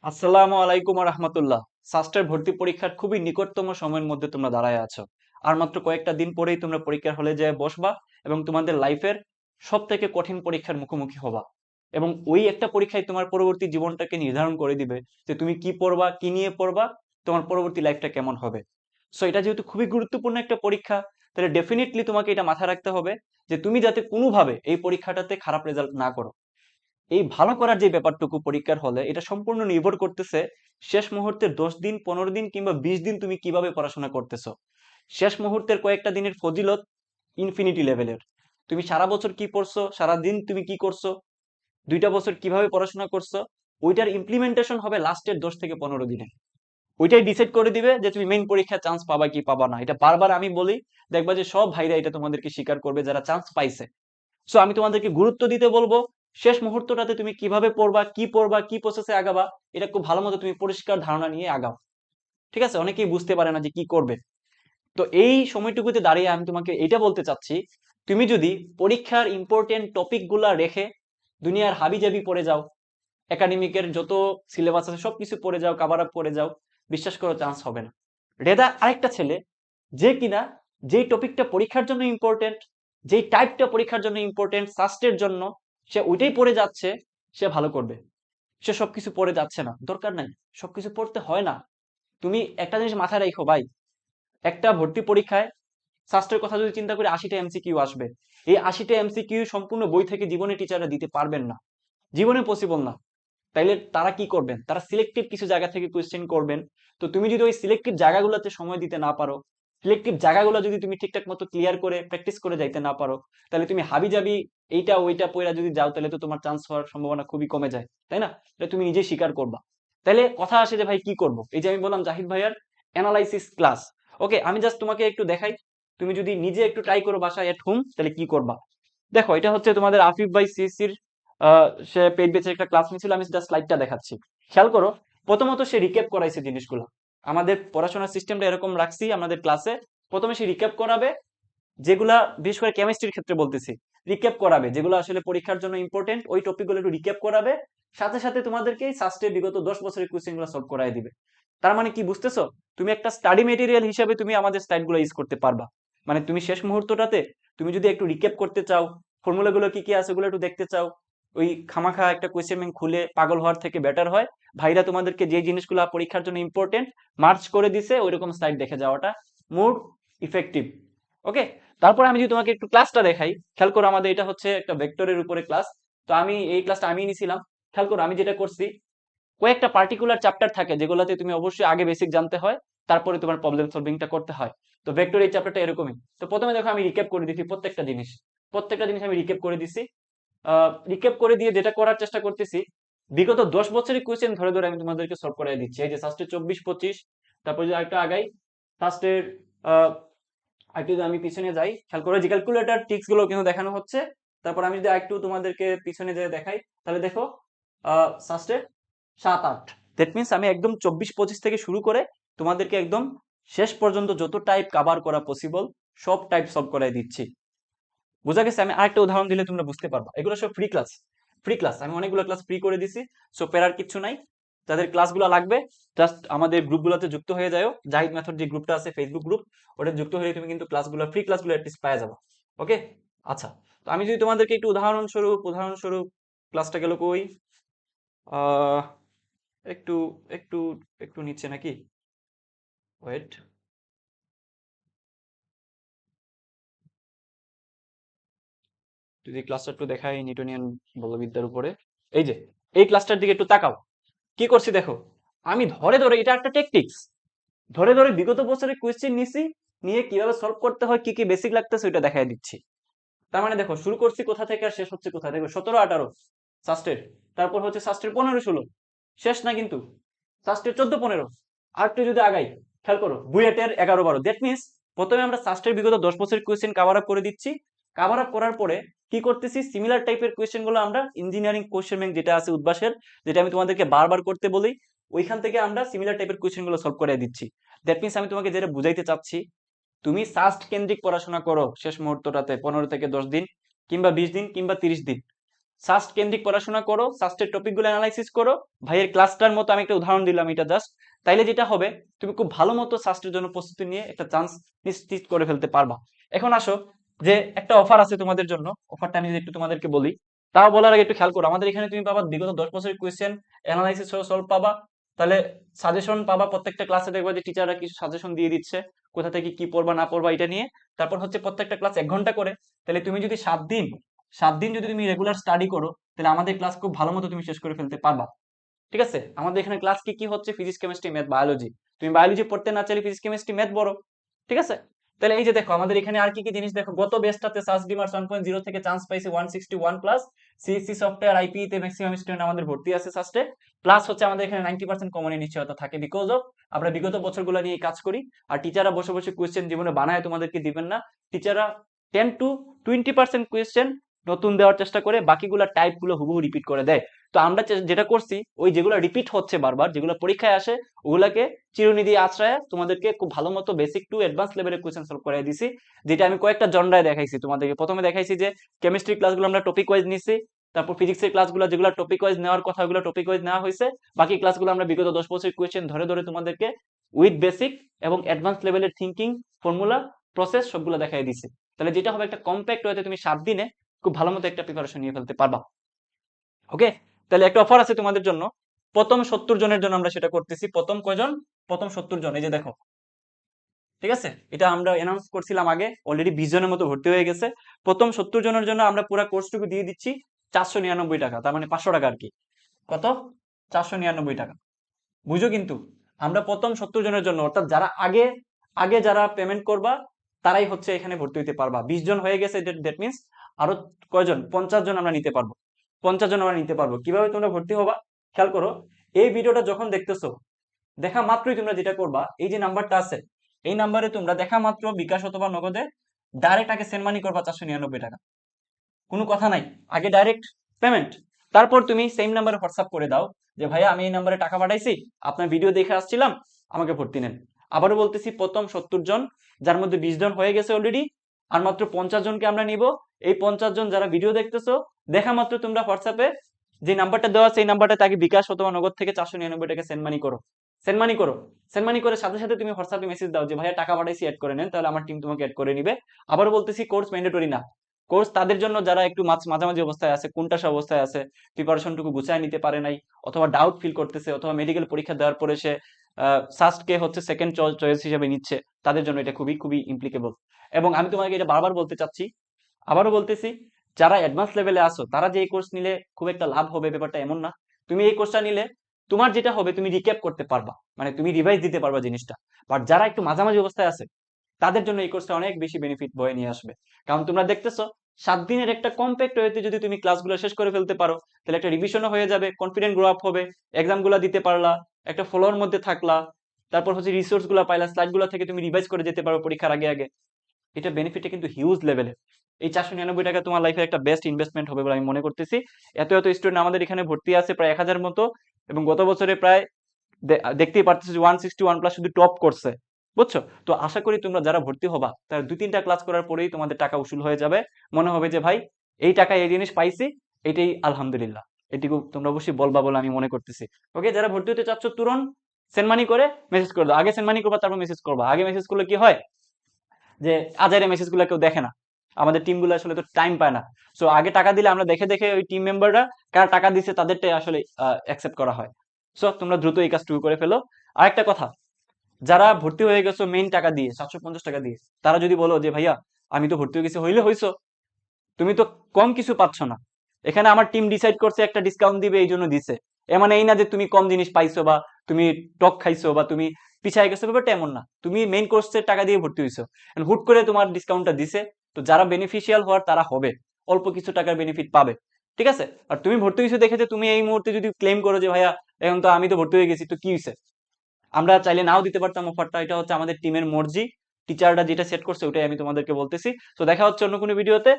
আসসালামু আলাইকুম রহমতুল্লাহ। সাস্টের ভর্তি পরীক্ষার খুবই নিকটতম সময়ের মধ্যে তোমরা দাঁড়ায় আছো। আর মাত্র কয়েকটা দিন পরেই তোমরা পরীক্ষার হলে যেয়ে বসবা এবং তোমাদের লাইফের সব থেকে কঠিন পরীক্ষার মুখোমুখি হবা। এবং ওই একটা পরীক্ষায় তোমার পরবর্তী জীবনটাকে নির্ধারণ করে দিবে যে তুমি কি পড়বা, কি নিয়ে পড়বা, তোমার পরবর্তী লাইফটা কেমন হবে। সো এটা যেহেতু খুবই গুরুত্বপূর্ণ একটা পরীক্ষা, তাহলে ডেফিনেটলি তোমাকে এটা মাথায় রাখতে হবে যে তুমি যাতে কোনোভাবে এই পরীক্ষাটাতে খারাপ রেজাল্ট না করো। এই ভালো করার যে ব্যাপারটুকু পরীক্ষার হলে এটা সম্পূর্ণ নির্ভর করতেছে শেষ মুহূর্তের 10 দিন, 15 দিন কিংবা 20 দিন তুমি কিভাবে পড়াশোনা করতেছো। শেষ মুহূর্তের কয়েকটা দিনের ফজিলত ইনফিনিটি লেভেলের। তুমি সারা বছর কি পড়ছো, সারা দিন তুমি কি করছো, 2টা বছর কিভাবে পড়াশোনা করছো, ওইটার ইমপ্লিমেন্টেশন হবে লাস্টের 10 থেকে 15 দিনে। ওইটাই ডিসাইড করে দিবে যে তুমি মেইন পরীক্ষায় চান্স পাবা কি পাবা না। এটা বারবার আমি বলি, দেখবা যে সব ভাইরা এটা তোমাদেরকে স্বীকার করবে যারা চান্স পাইছে। সো আমি তোমাদেরকে গুরুত্ব দিতে বলবো শেষ মুহূর্তটাতে তুমি কিভাবে পড়বা, কি প্রসেসে আগাবা, এটা খুব ভালো মতো তুমি পরিষ্কার ধারণা নিয়ে আগাও। ঠিক আছে? অনেকেই বুঝতে পারে না যে কি করবে। তো এই সময়টুকুতে দাঁড়িয়ে আমি তোমাকে এটা বলতে চাচ্ছি, তুমি যদি পরীক্ষার ইম্পর্টেন্ট টপিক গুলা রেখে দুনিয়ার হাবিজাবি পড়ে যাও, একাডেমিকের যত সিলেবাস আছে সবকিছু পড়ে যাও, কাভার আপ করে যাও, বিশ্বাস করো চান্স হবে না। রেদা আরেকটা ছেলে যে কিনা যেই টপিকটা পরীক্ষার জন্য ইম্পর্টেন্ট, যেই টাইপটা পরীক্ষার জন্য ইম্পর্টেন্ট সাস্টের জন্য, সে ওইটাই পড়ে যাচ্ছে, সে ভালো করবে। সে সবকিছু পড়ে যাচ্ছে না, দরকার নাই। সবকিছু পড়তে হয় না। তুমি একটা জিনিস মাথায় রাখো ভাই, একটা ভর্তি পরীক্ষায় শাস্ত্রের কথা যদি চিন্তা করি 80টা এমসিকিউ আসবে। এই 80টা এমসিকিউ সম্পূর্ণ বই থেকে জীবনে টিচাররা দিতে পারবেন না, জীবনে পসিবল না। তাইলে তারা কি করবেন? তারা সিলেক্টিভ কিছু জায়গা থেকে কোয়েশ্চেন করবেন। তো তুমি যদি ওই সিলেক্টিভ জায়গাগুলোতে সময় দিতে না পারো, সিলেক্টিভ জায়গাগুলো যদি তুমি ঠিকঠাক মতো ক্লিয়ার করে প্র্যাকটিস করে যাইতে না পারো, তাহলে তুমি হাবিজাবি এইটা ওইটা পড়া যদি যাও, তাহলে তো তোমার চান্স হওয়ার সম্ভাবনা খুবই কমে যায়, তাই না? তাহলে তুমি নিজেই স্বীকার করবা। তাহলে কথা আসে যে ভাই কি করব। এই যে আমি বললাম জাহিদ ভাইয়ার অ্যানালাইসিস ক্লাস। ওকে, আমি জাস্ট তোমাকে একটু দেখাই, তুমি যদি নিজে একটু ট্রাই করো বাসায় এট হোম, তাহলে কি করবা। দেখো, এটা হচ্ছে তোমাদের আফিফ ভাই সিএসসির, সে পেইড ব্যাচের একটা ক্লাস নিয়েছিল। আমি জাস্ট স্লাইডটা দেখাচ্ছি, খেয়াল করো। প্রথমত সে রিক্যাপ করাইছে জিনিসগুলো। আমাদের পড়াশোনার সিস্টেমটা এরকম রাখছি আমাদের ক্লাসে, প্রথমে সে রিক্যাপ করাবে যেগুলা, বিশেষ করে কেমিস্ট্রির ক্ষেত্রে বলতেছি, রিক্যাপ করাবে যেগুলো আসলে পরীক্ষার জন্য ইম্পর্টেন্ট, ওই টপিকগুলো একটু রিক্যাপ করাবে। সাথে সাথে তোমাদেরকে সাস্টে বিগত 10 বছরের কোশ্চেনগুলো সলভ করাই দিবে। তার মানে কি বুঝতেছো? তুমি একটা স্টাডি মেটেরিয়াল হিসাবে তুমি আমাদের স্লাইডগুলো ইউজ করতে পারবা। মানে তুমি শেষ মুহূর্তটাতে তুমি যদি একটু রিক্যাপ করতে চাও, ফর্মুলাগুলো কি কি আছে ওগুলো একটু দেখতে চাও, ওই খামাখা একটা কোয়েশ্চেন ব্যাংক খুলে পাগল হওয়ার থেকে বেটার হয় ভাইরা তোমাদেরকে যে জিনিসগুলো পরীক্ষার জন্য ইম্পর্টেন্ট মার্চ করে দিছে ওইরকম স্লাইড দেখে যাওয়াটা মোর ইফেক্টিভ। ওকে, তারপর আমি যদি তোমাকে একটু ক্লাসটা দেখাই, খেয়াল করো। আমাদের এটা হচ্ছে একটা ভেক্টরের উপরে ক্লাস। তো আমি এই ক্লাসটা আমি নিছিলাম। খেয়াল করো আমি যেটা করছি, কয়েকটা পার্টিকুলার চ্যাপ্টার থাকে যেগুলোতে তুমি অবশ্যই আগে বেসিক জানতে হয়, তারপরে তোমার প্রবলেম সলভিংটা করতে হয়। তো ভেক্টর এই চ্যাপ্টারটা এরকমই। তো প্রথমে দেখো আমি রিক্যাপ করে দিচ্ছি প্রত্যেকটা জিনিস আমি রিক্যাপ করে দিছি। রিক্যাপ করে দিয়ে যেটা করার চেষ্টা করতেছি, বিগত 10 বছরের কোয়েশ্চেন ধরে ধরে আমি তোমাদেরকে সলভ করে দিচ্ছি। এই যে ফার্স্টে 24-25, তারপর যদি আরেকটা আগাই, ফার্স্টের আরেকটু যদি আমি পিছনে যাই, খেয়াল করে যে ক্যালকুলেটর ট্রিক্স গুলো কিন্তু দেখানো হচ্ছে। তারপর আমি যদি আরেকটু তোমাদেরকে পিছনে যেয়ে দেখাই, তাহলে দেখো ফার্স্টে 7-8, দ্যাট মিনস আমি একদম 24-25 থেকে শুরু করে তোমাদেরকে একদম শেষ পর্যন্ত যত টাইপ কভার করা পসিবল সব টাইপ সলভ করাই দিচ্ছি। বোঝা গেছে? আমি আরেকটা উদাহরণ দিলে তোমরা বুঝতে পারবা। এগুলো সব ফ্রি ক্লাস আমি অনেকগুলো ক্লাস ফ্রি করে দিছি। সো প্যারার কিচ্ছু নাই। যাদের ক্লাসগুলো লাগবে জাস্ট আমাদের গ্রুপগুলোতে যুক্ত হয়ে যাও। জাহিদ মেথড যে গ্রুপটা আছে ফেসবুক গ্রুপ, ওটা যুক্ত হয়ে তুমি কিন্তু ফ্রি ক্লাসগুলো অ্যাটলিস্ট পাওয়া যাবে। ওকে, আচ্ছা। তো আমি যদি তোমাদেরকে একটু উদাহরণস্বরূপ ক্লাসটা গেল কই, আহ একটু একটু একটু নিচে নাকি, ওয়েট, যদি ক্লাসটা একটু দেখাই নিউটনিয়ান বলবিদ্যার উপরে। এই যে এই ক্লাসটার দিকে একটু তাকাও। কি করছি দেখো, আমি ধরে ধরে, এটা একটা টেকটিক্স, ধরে ধরে বিগত বছরের কোয়েশ্চেন নিছি, নিয়ে কিভাবে সলভ করতে হয়, কি কি বেসিক লাগতেছে ওইটা দেখাই দিচ্ছি। তার মানে দেখো, শুরু করছি কোথা থেকে আর শেষ হচ্ছে কোথায়, দেখো 17-18 সাস্টের, তারপর হচ্ছে সাস্টের 15-16, শেষ না কিন্তু সাস্টের 14-15, আর একটু যদি আগাই, খেয়াল করো বুয়েটের 11-12। দ্যাট মিনস প্রথমে আমরা সাস্টের বিগত 10 বছরের কোয়েশ্চেন কাভার আপ করে দিচ্ছি। কাভার আপ করার পরে কি করতেছি, সিমিলার টাইপের কোয়েশ্চেন গুলো আমরা ইঞ্জিনিয়ারিং কোয়েশ্চেন ব্যাংক যেটা আছে উদ্ভাসের, যেটা আমি তোমাদেরকে বারবার করতে বলি, ওইখান থেকে আমরা সিমিলার টাইপের কোয়েশ্চেন গুলো সলভ করে দিচ্ছি। দ্যাট মিনস আমি তোমাকে যেটা বুঝাইতে চাচ্ছি, তুমি সাস্ট কেন্দ্রিক পড়াশোনা করো শেষ মুহূর্তটাতে 15 থেকে 10 দিন কিংবা 20 দিন কিংবা 30 দিন। সাস্ট কেন্দ্রিক পড়াশোনা করো, সাস্টের টপিকগুলো অ্যানালাইসিস করো। ভাইয়ের ক্লাসটার মতো আমি একটা উদাহরণ দিলাম এটা জাস্ট, তাইলে যেটা হবে তুমি খুব ভালো মতো সাস্টের জন্য প্রস্তুতি নিয়ে একটা চান্স নিশ্চিত করে ফেলতে পারবা। এখন আসো যে একটা অফার আছে তোমাদের জন্য, অফারটা আমি যদি একটু তোমাদেরকে বলি। তাও বলার আগে একটু খেয়াল করো, আমাদের এখানে তুমি পাবা বিগত 10 বছরের কোয়েশ্চেন অ্যানালাইসিস সহ সলভ পাবা। তাহলে সাজেশন পাবা, প্রত্যেকটা ক্লাসে দেখবা যে টিচাররা কিছু সাজেশন দিয়ে দিচ্ছে কোথা থেকে কি পড়বা না পড়বা এটা নিয়ে। তারপর হচ্ছে প্রত্যেকটা ক্লাস 1 ঘন্টা করে। তাহলে তুমি যদি 7 দিন যদি তুমি রেগুলার স্টাডি করো, তাহলে আমাদের ক্লাস খুব ভালো মতো তুমি শেষ করে ফেলতে পারবা। ঠিক আছে, আমাদের এখানে ক্লাস কি কি হচ্ছে, ফিজিক্স কেমিস্ট্রি ম্যাথ বায়োলজি। তুমি বায়োলজি পড়তে না চাইলে ফিজিক্স কেমিস্ট্রি ম্যাথ বড়। ঠিক আছে, তাহলে এই যে দেখো আমাদের এখানে আর কি কি জিনিস দেখো, গত বেস্টটাতে সার্চ ডিমার্স 1.0 থেকে চান্স পাইছে 161 প্লাস। সিএসসি সফটওয়্যার আইপি তে ম্যাক্সিমাম স্টুডেন্ট আমাদের ভর্তি আছে সাস্টে। প্লাস হচ্ছে আমাদের এখানে 90% কমনের নিশ্চয়তা থাকে, বিকজ অফ আমরা বিগত বছরগুলো নিয়ে কাজ করি। আর টিচাররা বসে বসে কোয়েশ্চেন জীবনে বানায় তোমাদেরকে দিবেন না। টিচাররা 10 to 20% কোয়েশ্চেন নতুন দেওয়ার চেষ্টা করে, বাকিগুলা টাইপ গুলো হুবহু রিপিট করে দেয়। তো আমরা যেটা করছি, ওই যেগুলো রিপিট হচ্ছে বারবার, যেগুলো পরীক্ষায় আসে, ওগুলাকে চিরুনি দিয়ে আশ্রয় তোমাদেরকে খুব ভালো মতো বেসিক টু অ্যাডভান্স লেভেলের কোয়েশ্চেন সলভ করে দিছি। যেটা আমি কয়েকটা জনরায় দেখাইছি তোমাদেরকে। প্রথমে দেখাইছি যে কেমিস্ট্রি ক্লাসগুলো আমরা টপিক ওয়াইজ নিছি, তারপর ফিজিক্সের ক্লাসগুলো যেগুলো টপিক ওয়াইজ নেওয়ার কথা ওগুলো টপিক ওয়াইজ নেওয়া হয়েছে। বাকি ক্লাসগুলো আমরা বিগত 10 বছরের কোয়েশ্চেন ধরে ধরে তোমাদেরকে উইথ বেসিক এবং অ্যাডভান্স লেভেলের থিঙ্কিং, ফর্মুলা, প্রসেস সবগুলো দেখাই দিছি। তাহলে যেটা হবে একটা কম্প্যাক্ট ওয়েতে তুমি 7 দিনে খুব ভালো মতো একটা প্রিপারেশন নিয়ে ফেলতে পারবা। ওকে, তাহলে একটা অফার আছে তোমাদের জন্য। প্রথম 70 জনের জন্য আমরা সেটা করতেছি। প্রথম কয়জন? প্রথম 70 জন। এই যে দেখো, ঠিক আছে, এটা আমরা অ্যানাউন্স করছিলাম আগে, অলরেডি 20 জনের মতো ভর্তি হয়ে গেছে। প্রথম 70 জনের জন্য আমরা পুরো কোর্সটুকু দিয়ে দিচ্ছি 499 টাকা, তার মানে 500 টাকা আর কি। কত? 499 টাকা। বুঝো কিন্তু, আমরা প্রথম 70 জনের জন্য, অর্থাৎ যারা আগে আগে যারা পেমেন্ট করবা তারাই হচ্ছে এখানে ভর্তি হতে পারবা। 20 জন হয়ে গেছে, দ্যাট মিনস আরো কয়জন? 50 জন আমরা নিতে পারবো। 50 জন আমরা নিতে পারবো। কিভাবে তোমরা ভর্তি হবা খেয়াল করো। এই ভিডিওটা যখন দেখতেছো, দেখা মাত্রই তোমরা যেটা করবা, এই যে নাম্বারটা আছে, এই নাম্বারে তোমরা দেখা মাত্র বিকাশ অথবা নগদে ডাইরেক্ট আগে সেন্ড মানি করবা 499 টাকা। কোনো কথা নাই, আগে ডাইরেক্ট পেমেন্ট। তারপর তুমি সেম নাম্বারে হোয়াটসঅ্যাপ করে দাও যে ভাইয়া আমি এই নাম্বারে টাকা পাঠাইছি, আপনার ভিডিও দেখে আসছিলাম, আমাকে ভর্তি নেন। আবারও বলতেছি, প্রথম 70 জন, যার মধ্যে 20 জন হয়ে গেছে অলরেডি, আর মাত্র 50 জনকে আমরা নিব। এই 50 জন যারা ভিডিও দেখতেছো, দেখা মাত্র তোমরা হোয়াটসঅ্যাপে যে নাম্বারটা দেওয়া আছে এই নাম্বারটা তাকে বিকাশ অথবা নগদ থেকে 499 টাকা সেন্ড মানি করো। সেন্ড মানি করো। সেন্ড মানি করে সাথে সাথে তুমি হোয়াটসঅ্যাপে মেসেজ দাও যে ভাইয়া টাকা পাঠাইছি, অ্যাড করে নেন, তাহলে আমার টিম তোমাকে অ্যাড করে নিবে। আবারও বলতেছি, কোর্স ম্যান্ডেটরি না। কোর্স তাদের জন্য যারা একটু মাঝামাঝি অবস্থায় আছে, কোনটাস অবস্থায় আছে, প্রিপারেশনটুকু গুছায় নিতে পারে নাই, অথবা ডাউট ফিল করতেছে, অথবা মেডিকেল পরীক্ষা দেওয়ার পরে সে সাস্টকে হচ্ছে সেকেন্ড চয়েস হিসেবে নিচ্ছে, তাদের জন্য এটা খুবই খুবই ইমপ্লিকেবল। এবং আমি তোমাকে এটা বারবার বলতে চাচ্ছি, আবারও বলতেছি, যারা অ্যাডভান্স লেভেলে আসো তারা যে এই কোর্স নিলে খুব একটা লাভ হবে ব্যাপারটা এমন না। তুমি এই কোর্সটা নিলে তোমার যেটা হবে, তুমি রিক্যাপ করতে পারবা, মানে তুমি রিভাইজ দিতে পারবা জিনিসটা। বাট যারা একটু মাঝামাঝি অবস্থায় আছে, তাদের জন্য এই কোর্সটা অনেক বেশি বেনিফিট বয়ে নিয়ে আসবে। কারণ তোমরা দেখতেছো, 7 দিনের একটা কম্প্যাক্ট ওয়েতে যদি তুমি ক্লাসগুলো শেষ করে ফেলতে পারো, তাহলে একটা রিভিশনও হয়ে যাবে, কনফিডেন্ট গ্রো আপ হবে, এক্সামগুলো দিতে পারলা, একটা ফলোর মধ্যে থাকলা, তারপর হচ্ছে রিসোর্স গুলা পাইলা, স্লাইড গুলো থেকে তুমি রিভাইজ করে যেতে পারো পরীক্ষার আগে আগে। এটা বেনিফিটটা কিন্তু হিউজ লেভেলের। এই 499 টাকা তোমার লাইফে একটা বেস্ট ইনভেস্টমেন্ট হবে বলে আমি মনে করতেছি। এত এত স্টুডেন্ট আমাদের এখানে ভর্তি আছে, প্রায় 1000 মতো। এবং গত বছরে প্রায় দেখতেই পারতেছো যে 161 প্লাস শুধু টপ করছে। বুঝছো তো? আশা করি তোমরা যারা ভর্তি হবা, তার 2-3টা ক্লাস করার পরেই তোমাদের টাকা উসুল হয়ে যাবে। মনে হবে যে ভাই, এই টাকায় এই জিনিস পাইছি, এটাই আলহামদুলিল্লাহ। এটুকু তোমরা অবশ্যই বলবা বলে আমি মনে করতেছি। ওকে, যারা ভর্তি হতে চাচ্ছ তুরন্ত সেন্ড মানি করে মেসেজ করে দাও। আগে সেন্ড মানি করবা, তারপর মেসেজ করবা। আগে মেসেজ করলে কি হয় যে আজারে মেসেজ গুলা কেউ দেখে না, আমাদের টিম গুলো আসলে তো টাইম পায় না। সো আগে টাকা দিলে আমরা দেখে দেখে ওই টিম মেম্বাররা কারা টাকা দিচ্ছে তাদেরটাই আসলে অ্যাকসেপ্ট করা হয়। সো তোমরা দ্রুত এই কাজটুকু করে ফেলো। আরেকটা কথা, যারা ভর্তি হয়ে গেছো মেইন টাকা দিয়ে, 750 টাকা দিয়ে, তারা যদি বলো যে ভাইয়া আমি তো ভর্তি হয়ে গেছি, হইলে হইছো, তুমি তো কম কিছু পাচ্ছ না, এখানে আমার টিম ডিসাইড করছে একটা ডিসকাউন্ট দিবে এই জন্য দিছে, এ মানে এই না যে তুমি কম জিনিস পাইছো বা তুমি টক খাইছো বা তুমি পিছায় গেছো, ব্যাপারটা এমন না। তুমি মেইন কোর্সের টাকা দিয়ে ভর্তি হইছো, হুট করে তোমার ডিসকাউন্টটা দিছে, তো যারা বেনিফিশিয়াল হওয়ার তারা হবে, অল্প কিছু টাকার বেনিফিট পাবে। ঠিক আছে, আর তুমি ভর্তি হইছো দেখে যে তুমি এই মুহূর্তে যদি ক্লেম করো যে ভাইয়া এখন তো আমি তো ভর্তি হয়ে গেছি, তো কি হয়েছে, আমরা চাইলে নাও দিতে পারতাম অফারটা। এটা হচ্ছে আমাদের টিমের মর্জি, টিচাররা যেটা সেট করছে ওটাই আমি তোমাদেরকে বলতেছি। তো দেখা হচ্ছে অন্য কোনো ভিডিওতে।